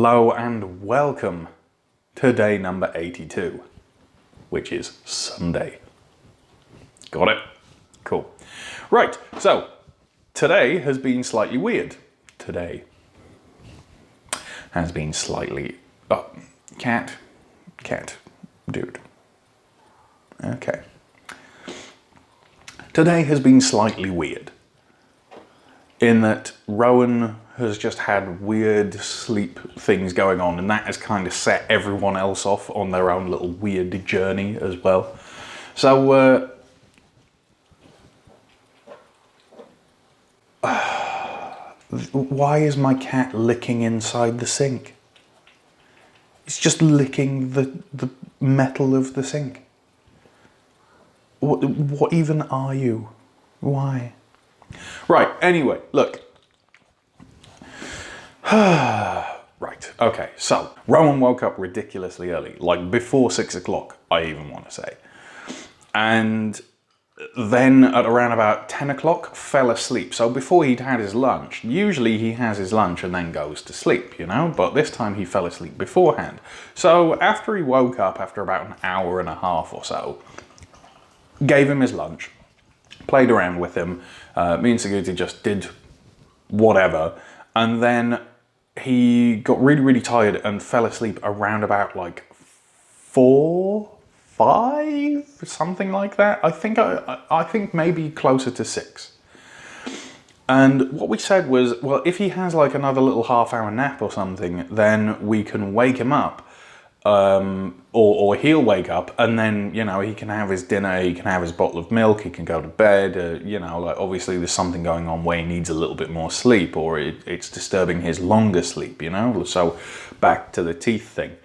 Hello and welcome to day number 82, which is Sunday. Got it? Cool. Right, so today has been slightly weird. Today has been slightly... Oh, cat, dude. Okay. Today has been slightly weird in that Rowan has just had weird sleep things going on, and that has kind of set everyone else off on their own little weird journey as well. So, why is my cat licking inside the sink? It's just licking the metal of the sink. What even are you? Why? Right, anyway, look. Right, okay, so Rowan woke up ridiculously early, like before 6 o'clock, I even want to say. And then at around about 10 o'clock, fell asleep. So before he'd had his lunch, usually he has his lunch and then goes to sleep, you know, but this time he fell asleep beforehand. So after he woke up, after about an hour and a half or so, gave him his lunch, played around with him, me and Saguti just did whatever, and then he got really tired and fell asleep around about like 4, 5, something like that. I think maybe closer to 6. And what we said was, well, if he has like another little half-hour nap or something, then we can wake him up, or he'll wake up, and then, you know, he can have his dinner, he can have his bottle of milk, he can go to bed. You know, like obviously there's something going on where he needs a little bit more sleep, or it's disturbing his longer sleep, you know. So back to the teeth thing.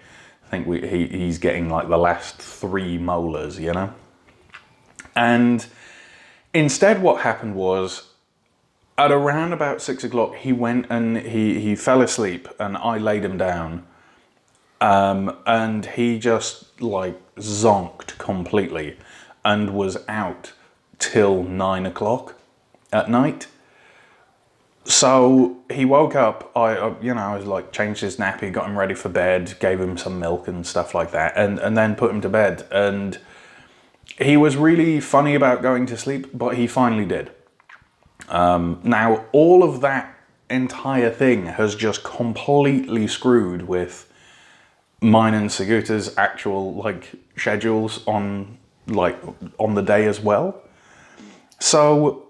I think he's getting like the last 3 molars, you know. And instead what happened was, at around about 6 o'clock, he went and he fell asleep, and I laid him down. And he just like zonked completely and was out till 9 o'clock at night. So he woke up, I was like, changed his nappy, got him ready for bed, gave him some milk and stuff like that, and then put him to bed. And he was really funny about going to sleep, but he finally did. Now, all of that entire thing has just completely screwed with mine and Saguta's actual like schedules on the day as well. So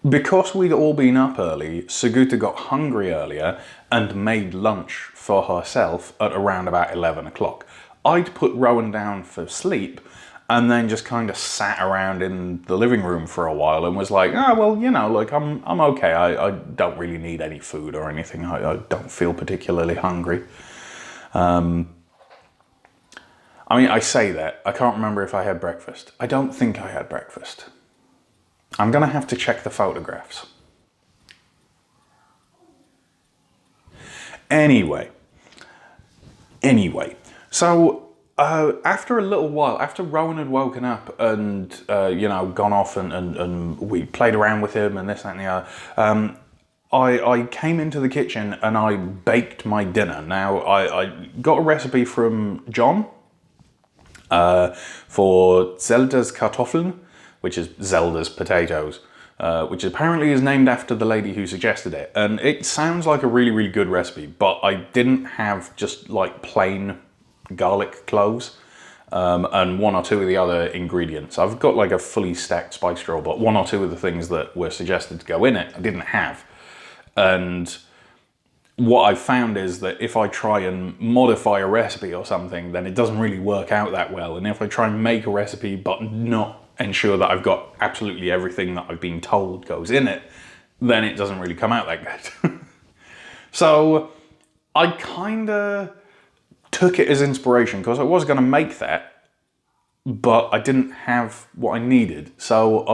because we'd all been up early, Saguta got hungry earlier and made lunch for herself at around about 11 o'clock. I'd put Rowan down for sleep and then just kind of sat around in the living room for a while and was like, oh, well, you know, like I'm okay. I don't really need any food or anything. I don't feel particularly hungry. I mean, I say that. I can't remember if I had breakfast. I don't think I had breakfast. I'm going to have to check the photographs. Anyway. So, after a little while, after Rowan had woken up and, you know, gone off and we played around with him and this, that and the other, I came into the kitchen and I baked my dinner. Now, I got a recipe from John for Zelda's Kartoffeln, which is Zelda's potatoes, which apparently is named after the lady who suggested it. And it sounds like a really good recipe, but I didn't have just like plain garlic cloves and 1 or 2 of the other ingredients. I've got like a fully stacked spice drawer, but 1 or 2 of the things that were suggested to go in it, I didn't have. And what I've found is that if I try and modify a recipe or something, then it doesn't really work out that well. And if I try and make a recipe but not ensure that I've got absolutely everything that I've been told goes in it, then it doesn't really come out that good. So I kind of took it as inspiration because I was going to make that, but I didn't have what I needed. So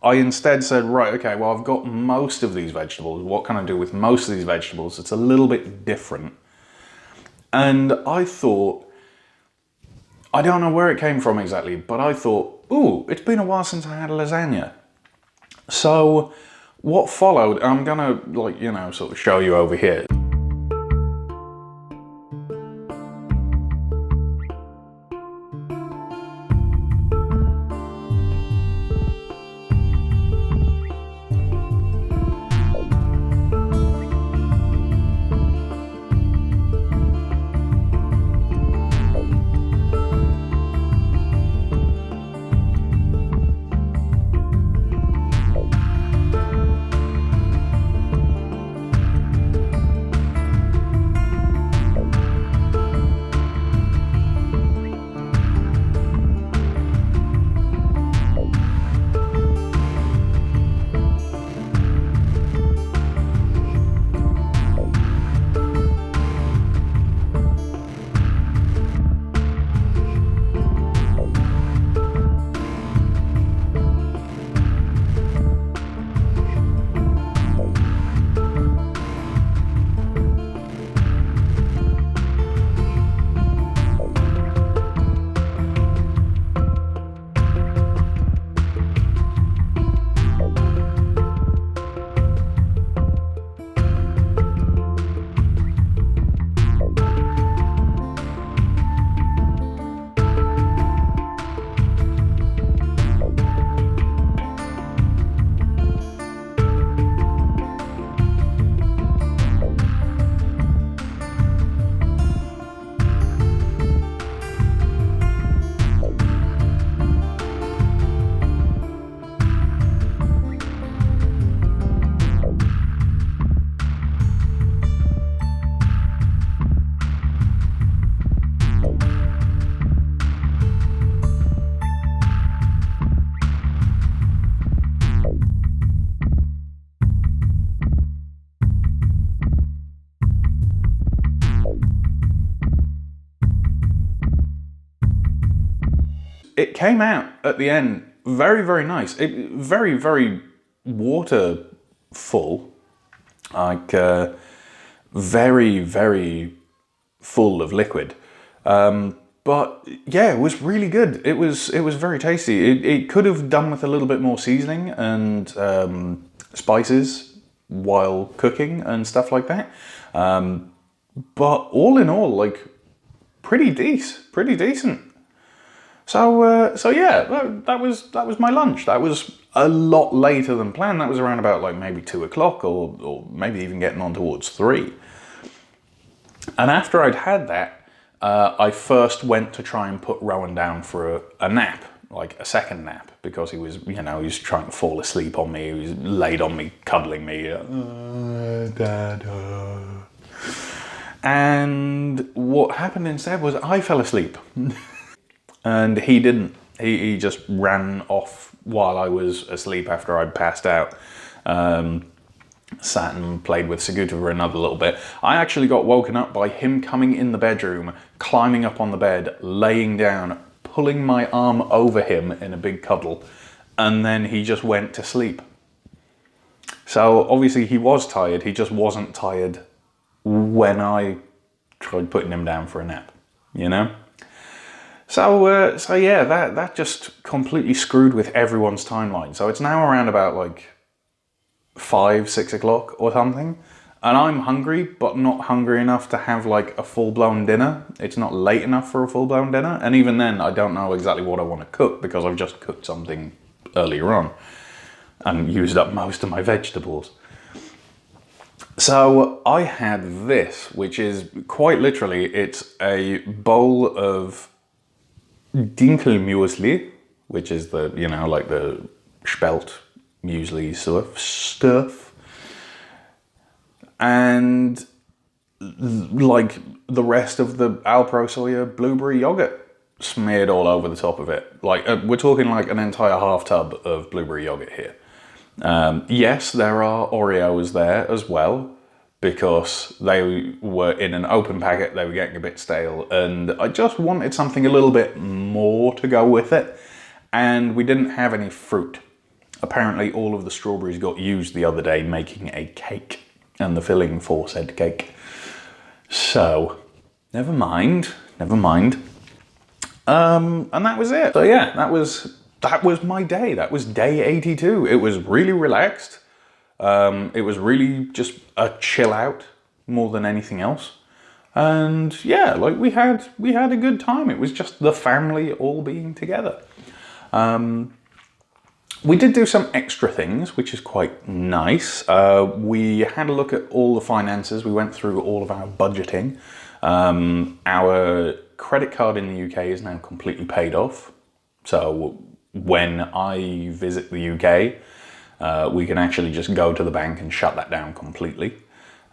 I instead said, right, okay, well, I've got most of these vegetables. What can I do with most of these vegetables? It's a little bit different. And I thought, I don't know where it came from exactly, but I thought, ooh, it's been a while since I had a lasagna. So what followed, I'm gonna, like, you know, sort of show you over here. it came out at the end very, very nice. Very, very waterful, like very, very full of liquid. But yeah, it was really good. It was very tasty. It could have done with a little bit more seasoning and spices while cooking and stuff like that. But all in all, like pretty decent. So yeah, that was my lunch. That was a lot later than planned. That was around about like maybe 2 o'clock or maybe even getting on towards 3. And after I'd had that, I first went to try and put Rowan down for a nap, like a second nap, because he was trying to fall asleep on me. He was laid on me, cuddling me. Dad. And what happened instead was I fell asleep. And he didn't. He just ran off while I was asleep after I'd passed out. Sat and played with Saguta for another little bit. I actually got woken up by him coming in the bedroom, climbing up on the bed, laying down, pulling my arm over him in a big cuddle, and then he just went to sleep. So obviously he was tired, he just wasn't tired when I tried putting him down for a nap, you know? So yeah, that just completely screwed with everyone's timeline. So it's now around about like 5, 6 o'clock or something, and I'm hungry, but not hungry enough to have like a full-blown dinner. It's not late enough for a full-blown dinner, and even then I don't know exactly what I want to cook because I've just cooked something earlier on and used up most of my vegetables. So I had this, which is quite literally, it's a bowl of Dinkelmuesli, which is the, like the spelt muesli sort of stuff, and like the rest of the Alpro soya blueberry yogurt smeared all over the top of it. Like we're talking like an entire half tub of blueberry yogurt here. Yes, there are Oreos there as well, because they were in an open packet, they were getting a bit stale, and I just wanted something a little bit more to go with it, and we didn't have any fruit. Apparently all of the strawberries got used the other day making a cake and the filling for said cake. So, never mind. And that was it. So yeah, that was my day. That was day 82. It was really relaxed. It was really just a chill out more than anything else. And yeah, like we had a good time. It was just the family all being together. We did do some extra things, which is quite nice. We had a look at all the finances. We went through all of our budgeting. Our credit card in the UK is now completely paid off. So when I visit the UK, we can actually just go to the bank and shut that down completely.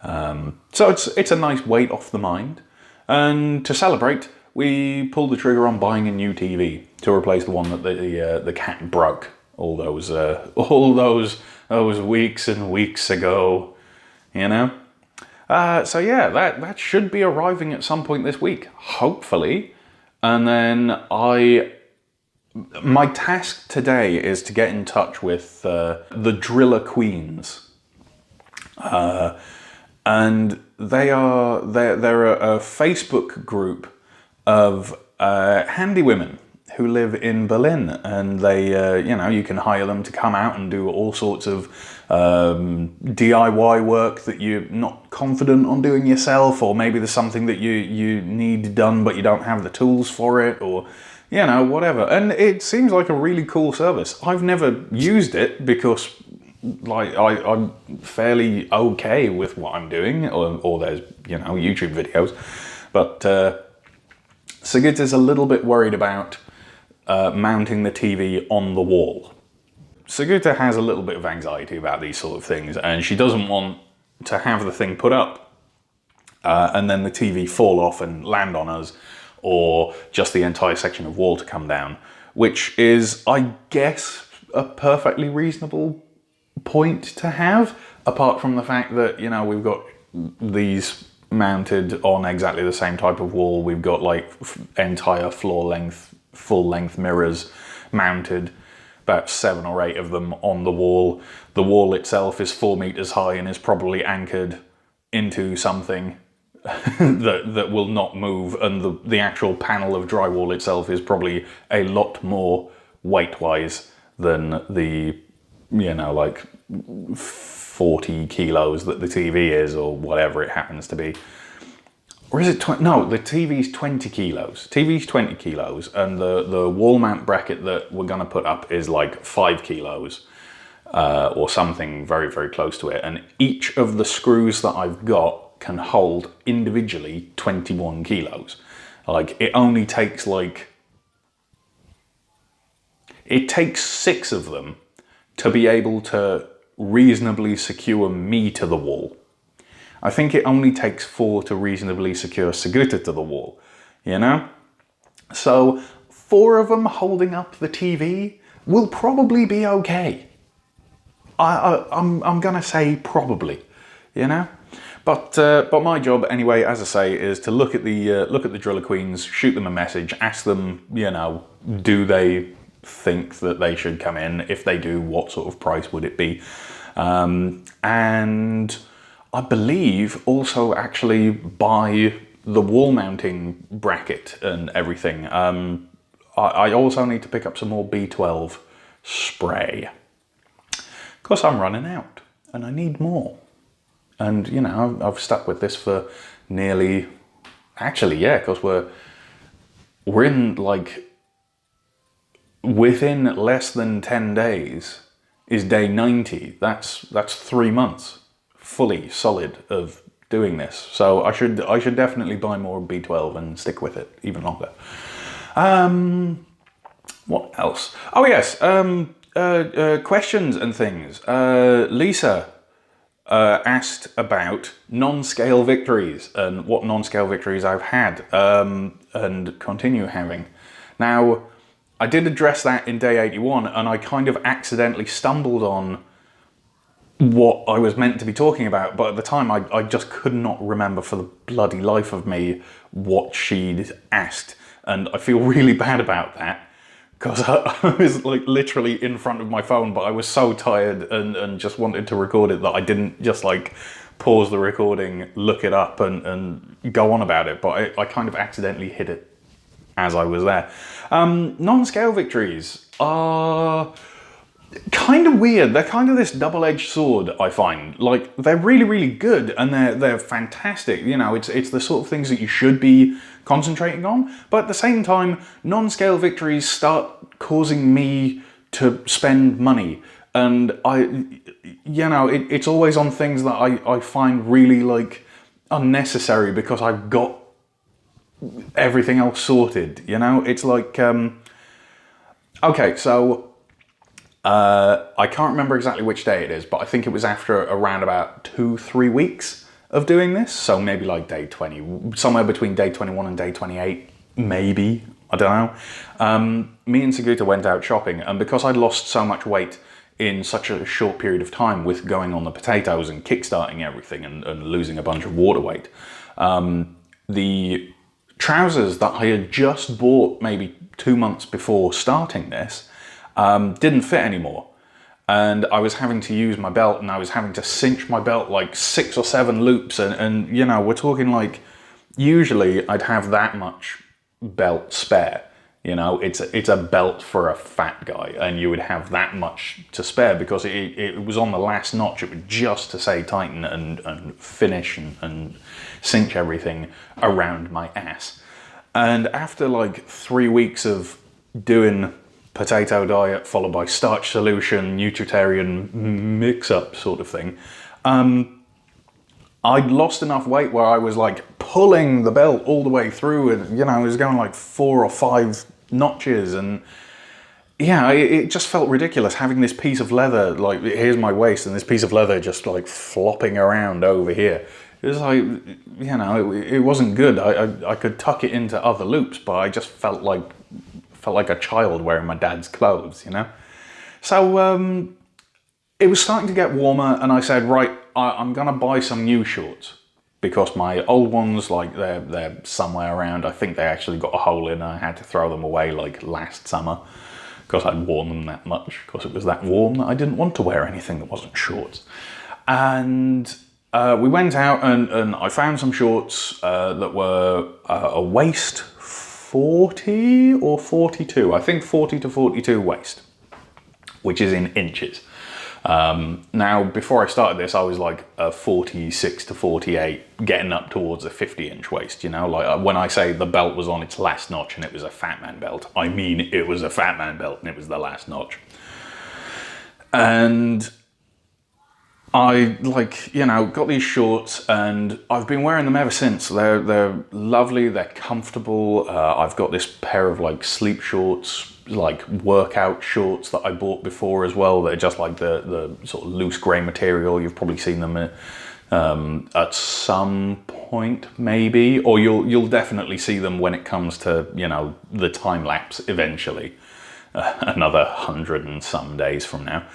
So it's a nice weight off the mind. And to celebrate, we pulled the trigger on buying a new TV to replace the one that the cat broke all those weeks and weeks ago, So yeah, that should be arriving at some point this week, hopefully. And then my task today is to get in touch with the Driller Queens, and they're a Facebook group of handy women who live in Berlin, and they you can hire them to come out and do all sorts of DIY work that you're not confident on doing yourself, or maybe there's something that you need done but you don't have the tools for it, or whatever. And it seems like a really cool service. I've never used it because like I'm fairly okay with what I'm doing, or there's YouTube videos, but Sigurd is a little bit worried about mounting the TV on the wall. Sigurta has a little bit of anxiety about these sort of things, and she doesn't want to have the thing put up and then the TV fall off and land on us, or just the entire section of wall to come down, which is, I guess, a perfectly reasonable point to have, apart from the fact that, we've got these mounted on exactly the same type of wall. We've got like entire floor length full-length mirrors mounted, about 7 or 8 of them on the wall. The wall itself is 4 meters high and is probably anchored into something that will not move, and the actual panel of drywall itself is probably a lot more weight-wise than the, you know, like 40 kilos that the TV is, or whatever it happens to be. Or is it 20? No, the TV's 20 kilos. TV's 20 kilos, and the wall mount bracket that we're going to put up is like 5 kilos, or something very, very close to it. And each of the screws that I've got can hold individually 21 kilos. Like, it only takes it takes 6 of them to be able to reasonably secure me to the wall. I think it only takes 4 to reasonably secure Sigurta to the wall, you know? So 4 of them holding up the TV will probably be okay. I'm gonna say probably, you know? But my job anyway, as I say, is to look at the Driller Queens, shoot them a message, ask them, you know, do they think that they should come in? If they do, what sort of price would it be? And I believe also actually buy the wall mounting bracket and everything. I also need to pick up some more B12 spray, because I'm running out and I need more. And, you know, I've stuck with this for nearly, actually, yeah, because we're in, like, within less than 10 days is day 90. That's 3 months fully solid of doing this. So I should definitely buy more B12 and stick with it even longer. What else? Oh yes, questions and things. Lisa asked about non-scale victories and what non-scale victories I've had and continue having. Now, I did address that in day 81, and I kind of accidentally stumbled on what I was meant to be talking about, but at the time I just could not remember for the bloody life of me what she'd asked, and I feel really bad about that, because I was like literally in front of my phone, but I was so tired and just wanted to record it that I didn't just like pause the recording, look it up and go on about it, but I kind of accidentally hit it as I was there. Non-scale victories are kind of weird. They're kind of this double-edged sword, I find. Like, they're really, really good, and they're fantastic. You know, it's the sort of things that you should be concentrating on. But at the same time, non-scale victories start causing me to spend money. And it's always on things that I find really, like, unnecessary because I've got everything else sorted, you know? It's like, okay, so I can't remember exactly which day it is, but I think it was after around about 2-3 weeks of doing this. So maybe like day 20, somewhere between day 21 and day 28, maybe, I don't know. Me and Sigurta went out shopping, and because I'd lost so much weight in such a short period of time with going on the potatoes and kickstarting everything and losing a bunch of water weight, the trousers that I had just bought maybe 2 months before starting this didn't fit anymore, and I was having to use my belt, and I was having to cinch my belt like 6 or 7 loops, and you know, we're talking like, usually I'd have that much belt spare, you know, it's a belt for a fat guy, and you would have that much to spare because it was on the last notch. It was just to say tighten and finish and cinch everything around my ass. And after like 3 weeks of doing potato diet followed by starch solution, nutritarian mix-up sort of thing, I'd lost enough weight where I was like pulling the belt all the way through, and you know, it was going like 4 or 5 notches, and yeah, it just felt ridiculous having this piece of leather, like here's my waist and this piece of leather just like flopping around over here. It was like, you know, it wasn't good. I could tuck it into other loops, but I just felt like a child wearing my dad's clothes, you know? So it was starting to get warmer, and I said, right, I'm gonna buy some new shorts. because my old ones, like they're somewhere around. I think they actually got a hole in. I had to throw them away like last summer because I'd worn them that much, because it was that warm that I didn't want to wear anything that wasn't shorts. And we went out and I found some shorts that were a waist 40 or 42. I think 40 to 42 waist, which is in inches. Now, before I started this, I was like a 46 to 48, getting up towards a 50-inch waist, you know? Like, when I say the belt was on its last notch and it was a fat man belt, I mean it was a fat man belt and it was the last notch. And I, like, you know, got these shorts and I've been wearing them ever since. They're lovely, they're comfortable. I've got this pair of, like, sleep shorts, like workout shorts that I bought before as well. They're just like the sort of loose grey material. You've probably seen them at some point, maybe, or you'll definitely see them when it comes to, you know, the time lapse eventually, another 100 and some days from now.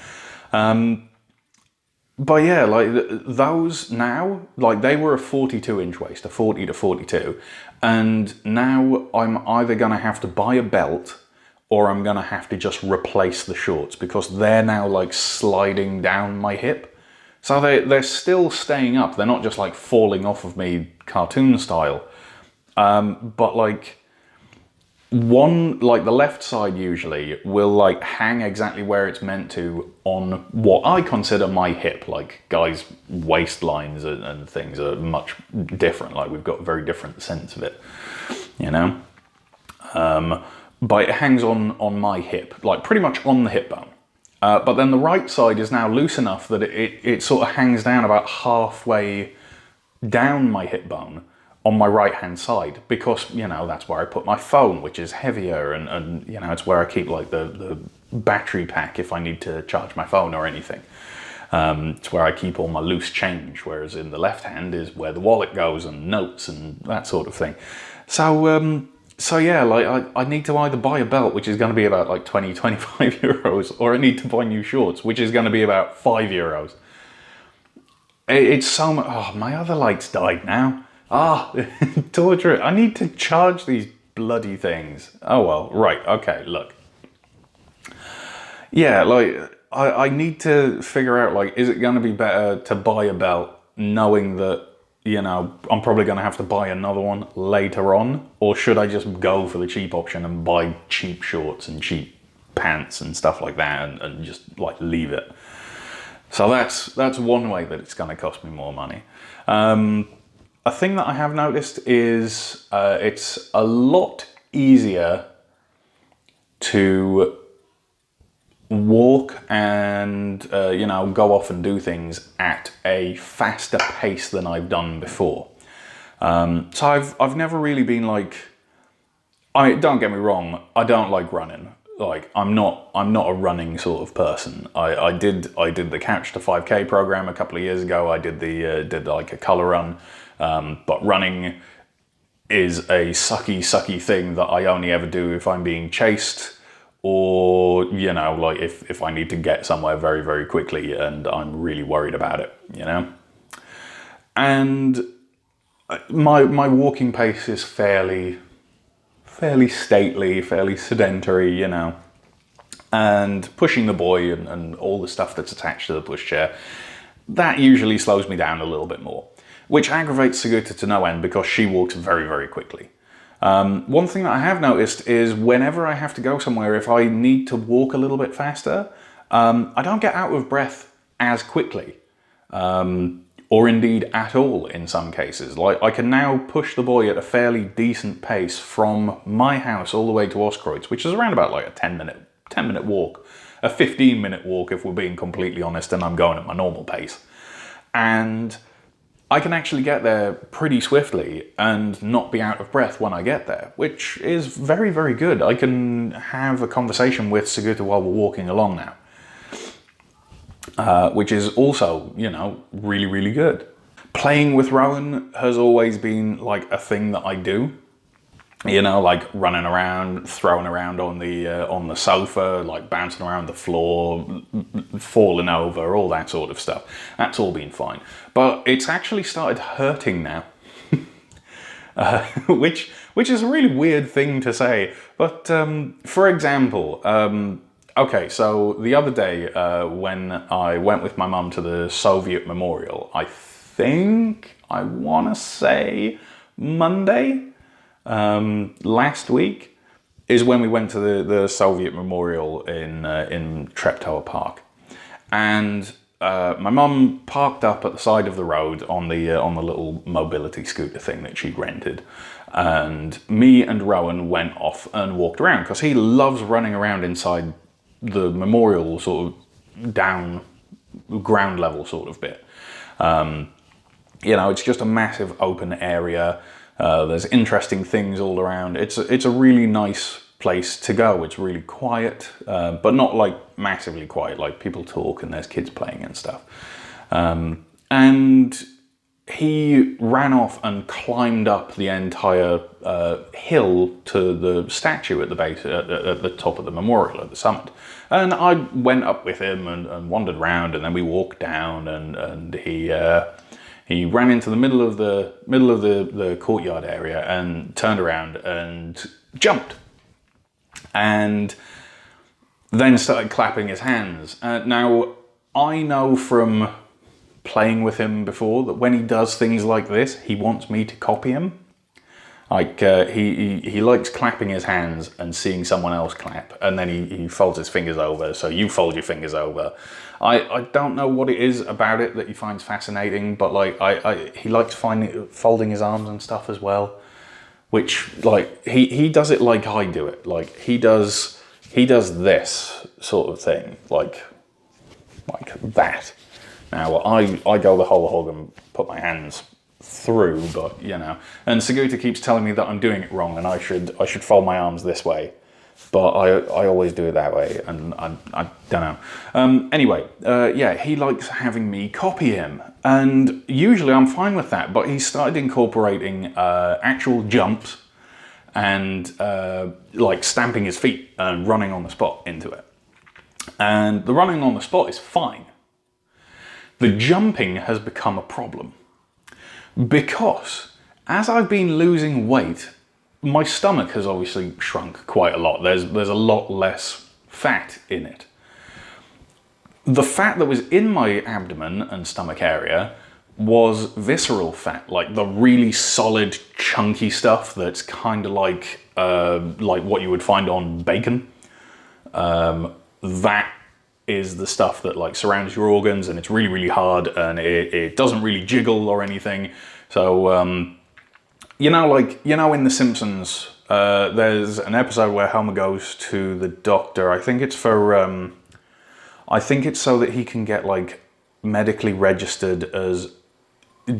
But yeah, like those now, like they were a 42-inch waist, a 40 to 42, and now I'm either gonna have to buy a belt or I'm gonna have to just replace the shorts, because they're now like sliding down my hip. So they're still staying up. They're not just like falling off of me cartoon style. But like the left side usually will like hang exactly where it's meant to on what I consider my hip. Like guys' waistlines and things are much different. Like we've got a very different sense of it, you know? But it hangs on my hip, like pretty much on the hip bone. But then the right side is now loose enough that it sort of hangs down about halfway down my hip bone on my right hand side, because, you know, that's where I put my phone, which is heavier, and you know, it's where I keep like the battery pack if I need to charge my phone or anything. It's where I keep all my loose change, whereas in the left hand is where the wallet goes and notes and that sort of thing. So yeah, like I need to either buy a belt, which is going to be about like 20, 25 euros, or I need to buy new shorts, which is going to be about 5 euros. It's so much. Oh, my other lights died now. Torture. I need to charge these bloody things. Oh well, right, okay, look. Yeah, like, I need to figure out, like, is it going to be better to buy a belt knowing that, you know, I'm probably going to have to buy another one later on, or should I just go for the cheap option and buy cheap shorts and cheap pants and stuff like that and just, like, leave it? So that's one way that it's going to cost me more money. A thing that I have noticed is it's a lot easier to walk and you know, go off and do things at a faster pace than I've done before. So I've never really been like, don't get me wrong, I don't like running. Like I'm not a running sort of person. I did the Couch to 5K program a couple of years ago. I did like a color run. But running is a sucky thing that I only ever do if I'm being chased, or, you know, like if I need to get somewhere very, very quickly and I'm really worried about it, you know? And my walking pace is fairly stately, fairly sedentary, you know? And pushing the boy and all the stuff that's attached to the pushchair, that usually slows me down a little bit more, which aggravates Sigurta to no end because she walks very, very quickly. One thing that I have noticed is whenever I have to go somewhere, if I need to walk a little bit faster, I don't get out of breath as quickly, or indeed at all in some cases. Like I can now push the boy at a fairly decent pace from my house all the way to Oskreutz, which is around about like a 10 minute walk, a 15-minute walk if we're being completely honest, and I'm going at my normal pace. And I can actually get there pretty swiftly and not be out of breath when I get there, which is very, very good. I can have a conversation with Sigurta while we're walking along now, which is also, you know, really, really good. Playing with Rowan has always been like a thing that I do. You know, like running around, throwing around on the sofa, like bouncing around the floor, falling over, all that sort of stuff. That's all been fine. But it's actually started hurting now, which is a really weird thing to say. But for example, okay, so the other day when I went with my mum to the Soviet Memorial, I want to say Monday. Last week is when we went to the Soviet Memorial in Treptower Park, and my mum parked up at the side of the road on the little mobility scooter thing that she'd rented, and me and Rowan went off and walked around because he loves running around inside the memorial, sort of down ground level sort of bit. You know, it's just a massive open area. There's interesting things all around. It's a really nice place to go. It's really quiet, but not like massively quiet. Like people talk and there's kids playing and stuff. And he ran off and climbed up the entire hill to the statue at the base, at the top of the memorial, at the summit. And I went up with him and wandered around, and then we walked down, and he ran into the middle of the courtyard area and turned around and jumped, and then started clapping his hands. Now, I know from playing with him before that when he does things like this, he wants me to copy him. Like he likes clapping his hands and seeing someone else clap, and then he folds his fingers over, so you fold your fingers over. I don't know what it is about it that he finds fascinating, but like he likes folding his arms and stuff as well, which like he does it like I do it. Like he does this sort of thing, like that. Now I go the whole hog and put my hands through, but you know, and Saguta keeps telling me that I'm doing it wrong and I should fold my arms this way, but I always do it that way, and I don't know. Anyway, yeah, he likes having me copy him, and usually I'm fine with that, but he started incorporating actual jumps and like stamping his feet and running on the spot into it. And the running on the spot is fine. The jumping has become a problem, because as I've been losing weight, my stomach has obviously shrunk quite a lot. There's a lot less fat in it. The fat that was in my abdomen and stomach area was visceral fat, like the really solid, chunky stuff that's kind of like what you would find on bacon. That is the stuff that like surrounds your organs, and it's really, really hard, and it doesn't really jiggle or anything. So, you know, in The Simpsons, there's an episode where Homer goes to the doctor. I think it's so that he can get like medically registered as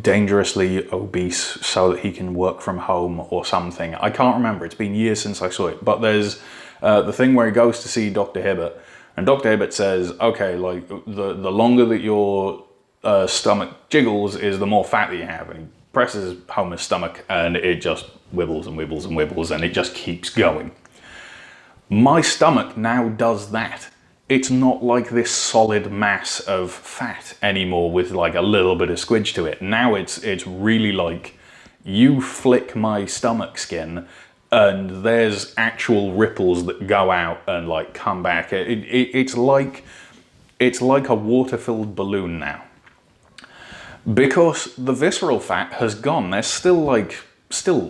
dangerously obese so that he can work from home or something. I can't remember. It's been years since I saw it. But there's the thing where he goes to see Dr. Hibbert, and Dr. Hibbert says, okay, like the longer that your stomach jiggles is the more fat that you have. And he presses Homer's stomach and it just wibbles and wibbles and wibbles, and it just keeps going. My stomach now does that. It's not like this solid mass of fat anymore with like a little bit of squidge to it. Now it's really like you flick my stomach skin and there's actual ripples that go out and like come back. It's like a water-filled balloon now. Because the visceral fat has gone. There's still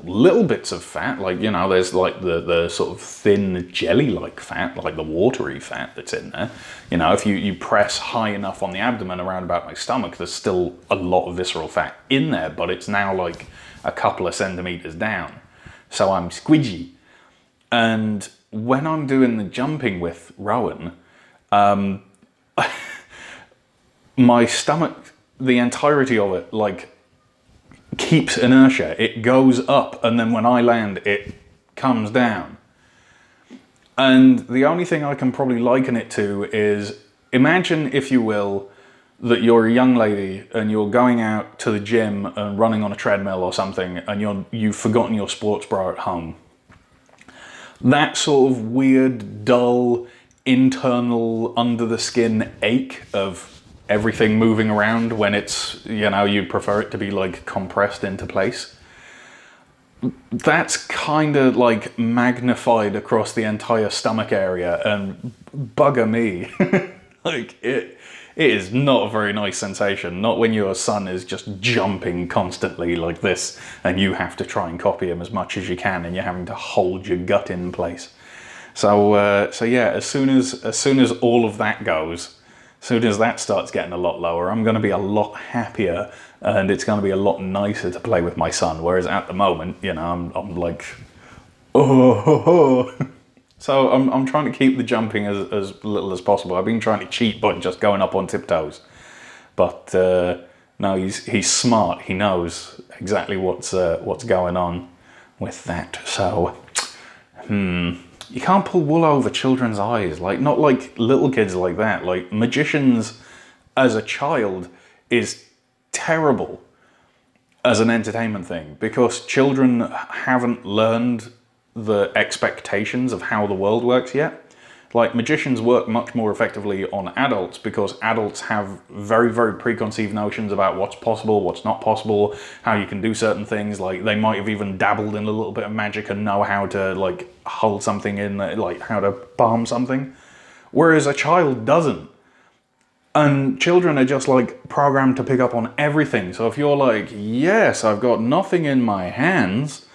little bits of fat, like, you know, there's like the sort of thin jelly-like fat, like the watery fat that's in there. You know, if you press high enough on the abdomen around about my stomach, there's still a lot of visceral fat in there, but it's now like a couple of centimeters down. So I'm squidgy. And when I'm doing the jumping with Rowan, my stomach, the entirety of it, like, keeps inertia. It goes up, and then when I land, it comes down. And the only thing I can probably liken it to is, imagine, if you will, that you're a young lady and you're going out to the gym and running on a treadmill or something, and you've forgotten your sports bra at home. that sort of weird, dull, internal, under the skin ache of everything moving around when it's, you know, you'd prefer it to be like compressed into place. That's kind of like magnified across the entire stomach area, and bugger me. Like it is not a very nice sensation. Not when your son is just jumping constantly like this and you have to try and copy him as much as you can and you're having to hold your gut in place. So yeah, as soon as all of that goes, as soon as that starts getting a lot lower, I'm going to be a lot happier and it's going to be a lot nicer to play with my son. Whereas at the moment, you know, I'm like, oh. So I'm trying to keep the jumping as little as possible. I've been trying to cheat by just going up on tiptoes. But no, he's smart. He knows exactly what's going on with that. So, you can't pull wool over children's eyes. Like, not like little kids like that. Like, magicians as a child is terrible as an entertainment thing because children haven't learned the expectations of how the world works yet. Like, magicians work much more effectively on adults because adults have very, very preconceived notions about what's possible, what's not possible, how you can do certain things. Like, they might have even dabbled in a little bit of magic and know how to, like, hold something in, like, how to palm something. Whereas a child doesn't. And children are just, like, programmed to pick up on everything. So if you're like, yes, I've got nothing in my hands,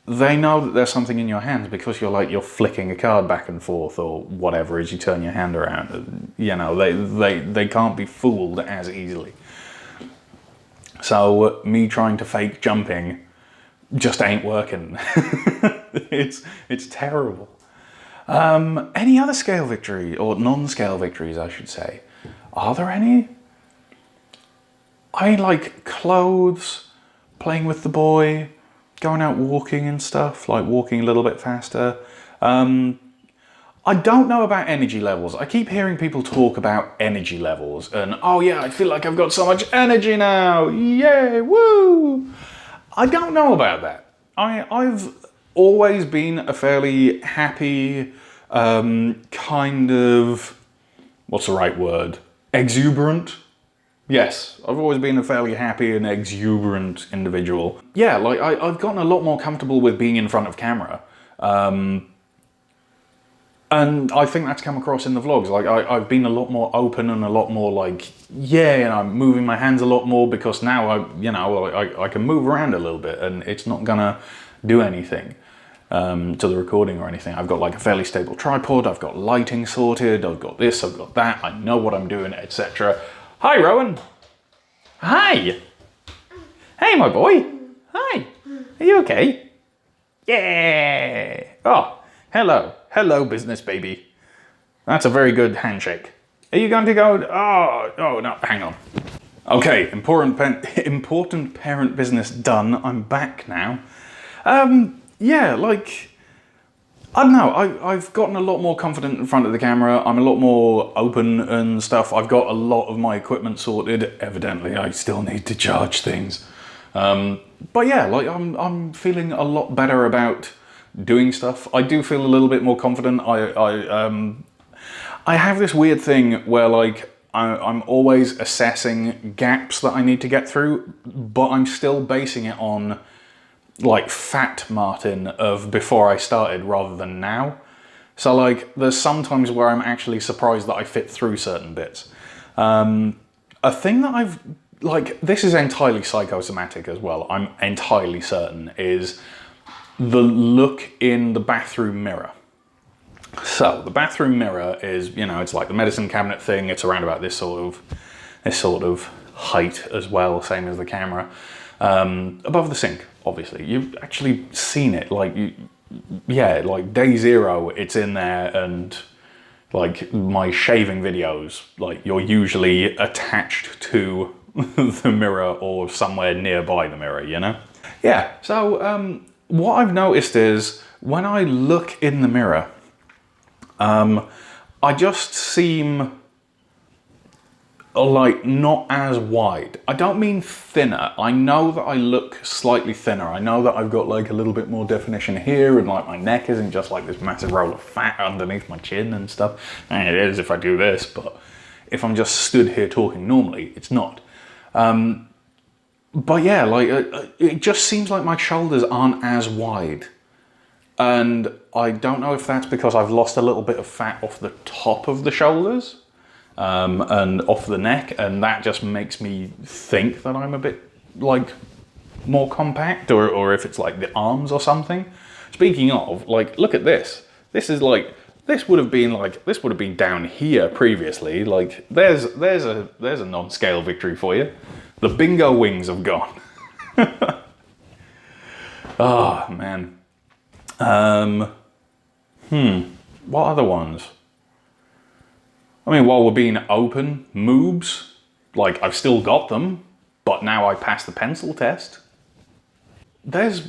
they know that there's something in your hands because you're flicking a card back and forth or whatever as you turn your hand around. You know, they can't be fooled as easily. So me trying to fake jumping just ain't working. It's terrible. Any other scale victory, or non-scale victories I should say? Are there any? I like clothes, playing with the boy, going out walking and stuff, like walking a little bit faster. I don't know about energy levels. I keep hearing people talk about energy levels and, oh yeah, I feel like I've got so much energy now. Yay, woo! I don't know about that. I've always been a fairly happy, kind of, what's the right word? Exuberant? Yes, I've always been a fairly happy and exuberant individual. Yeah, like I've gotten a lot more comfortable with being in front of camera. And I think that's come across in the vlogs. Like I've been a lot more open and a lot more like, yeah, and I'm moving my hands a lot more because now I can move around a little bit and it's not gonna do anything to the recording or anything. I've got like a fairly stable tripod, I've got lighting sorted, I've got this, I've got that, I know what I'm doing, etc. Hi, Rowan. Hi. Hey, my boy. Hi. Are you okay? Yeah. Oh, hello. Hello, business baby. That's a very good handshake. Are you going to go? Oh, no, hang on. Okay, important parent business done. I'm back now. Yeah, like, I don't know, I've gotten a lot more confident in front of the camera. I'm a lot more open and stuff. I've got a lot of my equipment sorted. Evidently, I still need to charge things. But yeah, like I'm feeling a lot better about doing stuff. I do feel a little bit more confident. I have this weird thing where like I'm always assessing gaps that I need to get through, but I'm still basing it on like fat Martin of before I started rather than now. So like there's sometimes where I'm actually surprised that I fit through certain bits. A thing that I've like, this is entirely psychosomatic as well, I'm entirely certain, is the look in the bathroom mirror. So the bathroom mirror is, you know, it's like the medicine cabinet thing. It's around about this sort of height as well, same as the camera. Above the sink, obviously. You've actually seen it, like, yeah, like day zero, it's in there, and like my shaving videos, like you're usually attached to the mirror or somewhere nearby the mirror, you know? Yeah, so what I've noticed is when I look in the mirror, I just seem like not as wide. I don't mean thinner. I know that I look slightly thinner. I know that I've got like a little bit more definition here, and like my neck isn't just like this massive roll of fat underneath my chin and stuff. And it is if I do this, but if I'm just stood here talking normally, it's not. But yeah, like it just seems like my shoulders aren't as wide. And I don't know if that's because I've lost a little bit of fat off the top of the shoulders. And off the neck, and that just makes me think that I'm a bit like more compact, or if it's like the arms or something. Speaking of, like, look at this. This is like this would have been down here previously. Like there's a non-scale victory for you. The bingo wings have gone. Oh man. What other ones? I mean, while we're being open, moobs, like I've still got them, but now I passed the pencil test. There's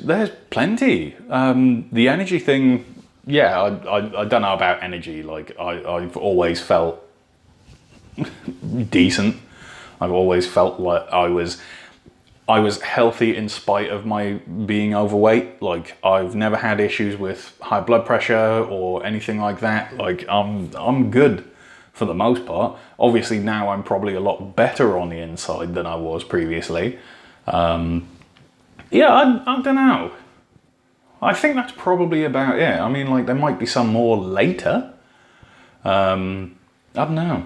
plenty. The energy thing, yeah, I don't know about energy. Like I've always felt decent. I've always felt like I was healthy in spite of my being overweight. Like I've never had issues with high blood pressure or anything like that. Like I'm good. For the most part. Obviously now I'm probably a lot better on the inside than I was previously. Yeah, I don't know. I think that's probably about it. I mean, like there might be some more later. I don't know.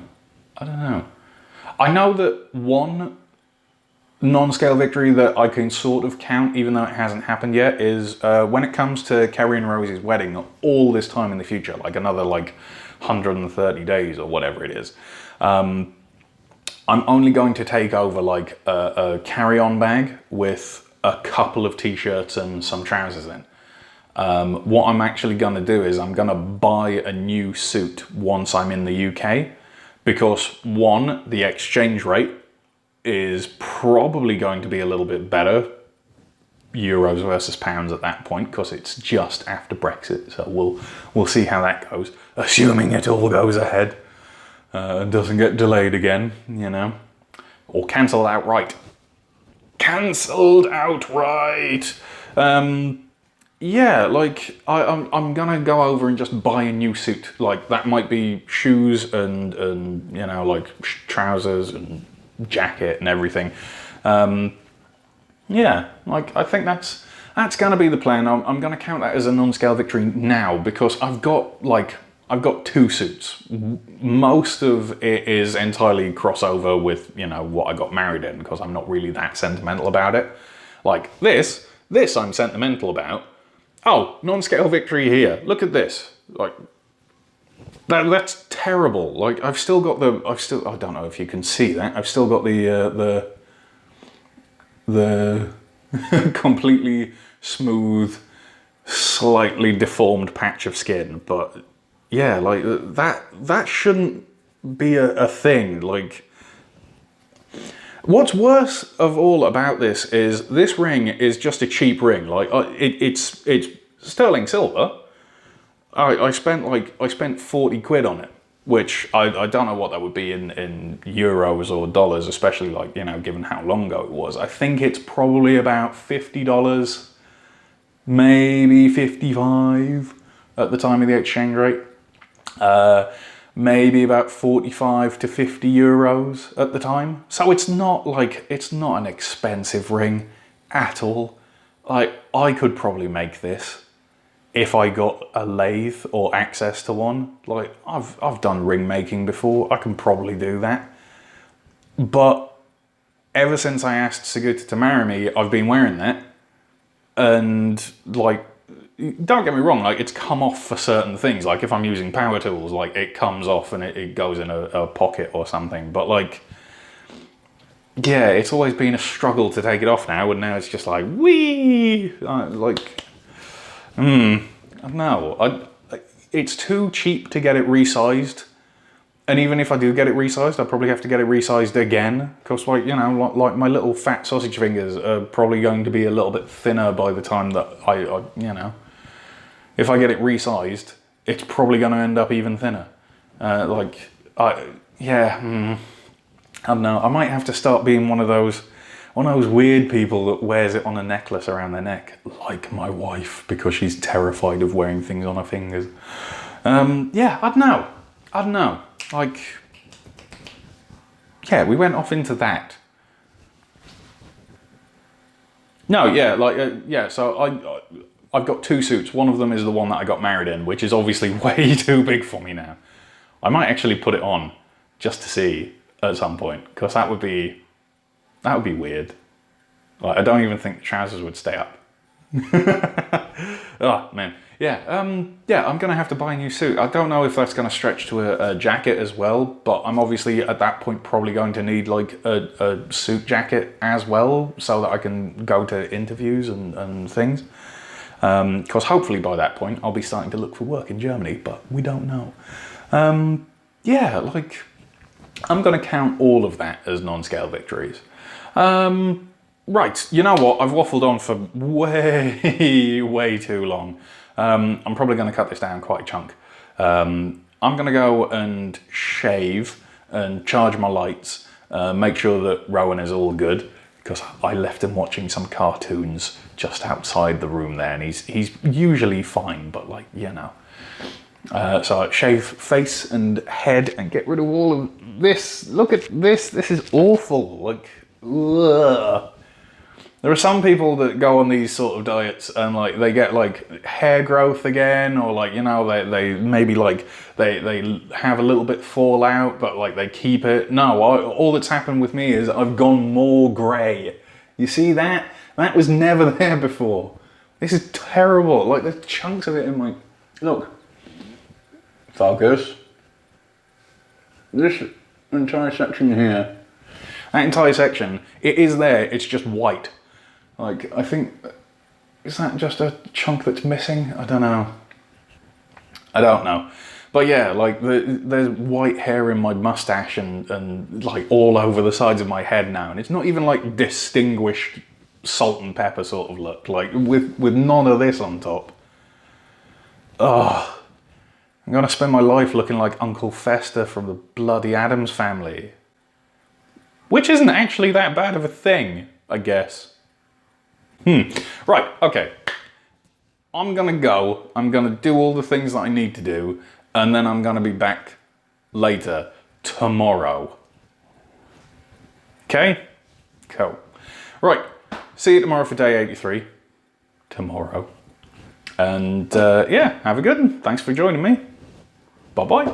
I know that one non-scale victory that I can sort of count, even though it hasn't happened yet, is when it comes to Carrie and Rosie's wedding, all this time in the future, like another like 130 days or whatever it is. I'm only going to take over like a carry-on bag with a couple of t-shirts and some trousers in. What I'm actually going to do is I'm going to buy a new suit once I'm in the UK, because one, the exchange rate is probably going to be a little bit better, euros versus pounds at that point, because it's just after Brexit, so we'll see how that goes, assuming it all goes ahead and doesn't get delayed again, you know, or cancelled outright. Yeah, like I'm gonna go over and just buy a new suit. Like that might be shoes and you know, like trousers and jacket and everything. Yeah, like I think that's gonna be the plan. I'm gonna count that as a non-scale victory now, because I've got two suits. Most of it is entirely crossover with, you know, what I got married in, because I'm not really that sentimental about it. Like this I'm sentimental about. Oh, non-scale victory here. Look at this. Like that's terrible. Like I don't know if you can see that. I've still got the completely smooth, slightly deformed patch of skin, but yeah, like that shouldn't be a thing. Like, what's worse of all about this is this ring is just a cheap ring. Like it's sterling silver. I spent 40 quid on it, which I don't know what that would be in euros or dollars, especially like, you know, given how long ago it was. I think it's probably about $50, maybe 55 at the time of the exchange rate. Maybe about 45 to 50 euros at the time. So it's not an expensive ring at all. Like I could probably make this if I got a lathe or access to one. Like I've done ring making before. I can probably do that. But ever since I asked Sigurd to marry me, I've been wearing that. And like, don't get me wrong, like it's come off for certain things. Like if I'm using power tools, like it comes off and it goes in a pocket or something. But like, yeah, it's always been a struggle to take it off now. And now it's just like, wee! No, it's too cheap to get it resized. And even if I do get it resized, I probably have to get it resized again. Because, like, you know, like my little fat sausage fingers are probably going to be a little bit thinner by the time that I you know, if I get it resized, it's probably going to end up even thinner. I don't know, I might have to start being one of those weird people that wears it on a necklace around their neck, like my wife, because she's terrified of wearing things on her fingers. Yeah, I don't know. Like, yeah, we went off into that. No, yeah, like, yeah, so I've got 2 suits. One of them is the one that I got married in, which is obviously way too big for me now. I might actually put it on just to see at some point, because that would be weird. Like, I don't even think the trousers would stay up. Oh man, yeah, yeah. I'm gonna have to buy a new suit. I don't know if that's gonna stretch to a jacket as well, but I'm obviously at that point probably going to need like a suit jacket as well, so that I can go to interviews and things. Because hopefully by that point I'll be starting to look for work in Germany, but we don't know. Yeah, like, I'm gonna count all of that as non-scale victories. Right, you know what? I've waffled on for way too long. I'm probably going to cut this down quite a chunk. I'm going to go and shave and charge my lights, make sure that Rowan is all good, because I left him watching some cartoons just outside the room there, and he's usually fine, but like, you know. So I shave face and head and get rid of all of this. Look at this. This is awful. Like, ugh. There are some people that go on these sort of diets and like they get like hair growth again, or like, you know, they maybe like they have a little bit fall out, but like they keep it. No, all that's happened with me is I've gone more grey. You see that? That was never there before. This is terrible. Like, there's chunks of it in my... Look. Focus. This entire section here. That entire section, it is there, it's just white. Like, I think, is that just a chunk that's missing? I don't know. I don't know. But yeah, like, there's white hair in my mustache and like all over the sides of my head now. And it's not even like distinguished salt and pepper sort of look. Like, with none of this on top. Ugh. I'm gonna spend my life looking like Uncle Fester from the bloody Addams Family. Which isn't actually that bad of a thing, I guess. Right, okay. I'm gonna go, I'm gonna do all the things that I need to do, and then I'm gonna be back later, tomorrow. Okay? Cool. Right, see you tomorrow for day 83. Tomorrow. And yeah, have a good one. Thanks for joining me. Bye-bye.